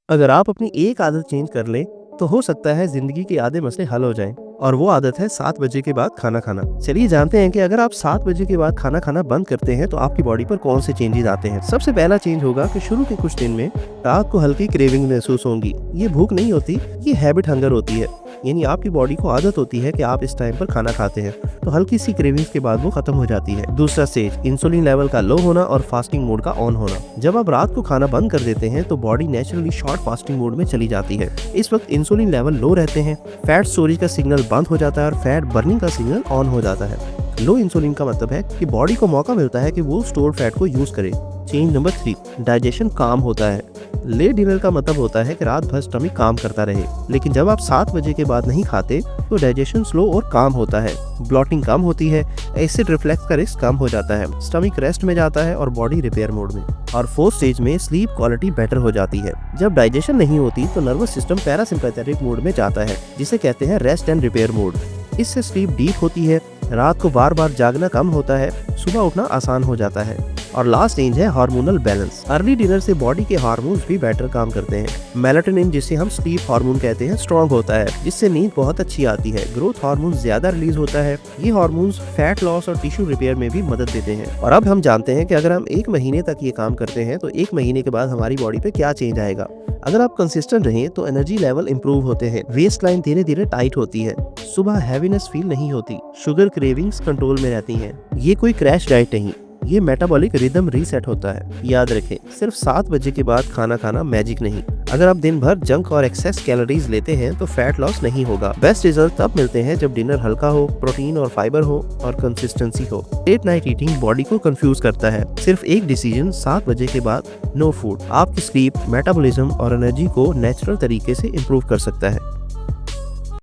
अगर आप अपनी एक आदत चेंज कर लें, तो हो सकता है जिंदगी के आधे मसले हल हो जाएं। और वो आदत है 7 बजे के बाद खाना खाना। चलिए जानते हैं कि अगर आप 7 बजे के बाद खाना खाना बंद करते हैं तो आपकी बॉडी पर कौन से चेंजेस आते हैं। सबसे पहला चेंज होगा कि शुरू के कुछ दिन में रात को हल्की क्रेविंग महसूस होंगी। ये भूख नहीं होती, ये हैबिट हंगर होती है। यानी आपकी बॉडी को आदत होती है कि आप इस टाइम पर खाना खाते हैं, तो हल्की सी क्रेविंग्स के बाद वो खत्म हो जाती है। दूसरा स्टेज इंसुलिन लेवल का लो होना और फास्टिंग मोड का ऑन होना। जब आप रात को खाना बंद कर देते हैं तो body naturally short fasting mode में चली जाती है। इस वक्त इंसुलिन लेवल लो रहते हैं, फैट स्टोरेज का सिग्नल बंद हो जाता है और फैट बर्निंग का सिग्नल ऑन हो जाता है। लो इंसुलिन का मतलब है कि बॉडी को मौका मिलता है कि वो स्टोर फैट को यूज करे। चेंज नंबर 3, डाइजेशन काम होता है। लेट डिनर का मतलब होता है कि रात भर स्टमक काम करता रहे, लेकिन जब आप 7 बजे के बाद नहीं खाते तो डाइजेशन स्लो और काम होता है। ब्लॉटिंग कम होती है, एसिड रिफ्लेक्स का रिस्क कम हो जाता है, स्टमक रेस्ट में जाता है और बॉडी रिपेयर मोड में। और फोर्थ स्टेज में स्लीप क्वालिटी बेटर हो जाती है। जब डाइजेशन नहीं होती तो नर्वस सिस्टम पैरासिम्पैथेटिक मोड में जाता है, जिसे कहते हैं रेस्ट एंड रिपेयर मोड। इससे स्लीप डीप होती है, रात को बार बार जागना कम होता है, सुबह उठना आसान हो जाता है। और लास्ट स्टेज है हार्मोनल बैलेंस। अर्ली डिनर से बॉडी के हार्मोन्स भी बेटर काम करते हैं। मेलाटोनिन, जिसे हम स्लीप हार्मोन कहते हैं, स्ट्रॉन्ग होता है, जिससे नींद बहुत अच्छी आती है। ग्रोथ हार्मोन ज्यादा रिलीज होता है। ये हार्मोन्स फैट लॉस और टिश्यू रिपेयर में भी मदद देते हैं। और अब हम जानते हैं कि अगर हम 1 महीने तक ये काम करते हैं तो 1 महीने के बाद हमारी बॉडी पे क्या चेंज आएगा। अगर आप कंसिस्टेंट रहें तो एनर्जी लेवल इंप्रूव होते हैं, वेस्ट लाइन धीरे धीरे टाइट होती है, सुबह हैवीनेस फील नहीं होती, शुगर क्रेविंग्स कंट्रोल में रहती हैं। ये कोई क्रैश डाइट नहीं, ये मेटाबॉलिक रिदम रीसेट होता है। याद रखें, सिर्फ 7 बजे के बाद खाना खाना मैजिक नहीं। अगर आप दिन भर जंक और एक्सेस कैलोरीज लेते हैं तो फैट लॉस नहीं होगा। बेस्ट रिजल्ट तब मिलते हैं जब डिनर हल्का हो, प्रोटीन और फाइबर हो और कंसिस्टेंसी हो। लेट नाइट ईटिंग बॉडी को कंफ्यूज करता है। सिर्फ एक डिसीजन, 7 बजे के बाद नो फूड, आपकी स्लीप, मेटाबॉलिज्म और एनर्जी को नेचुरल तरीके से इम्प्रूव कर सकता है।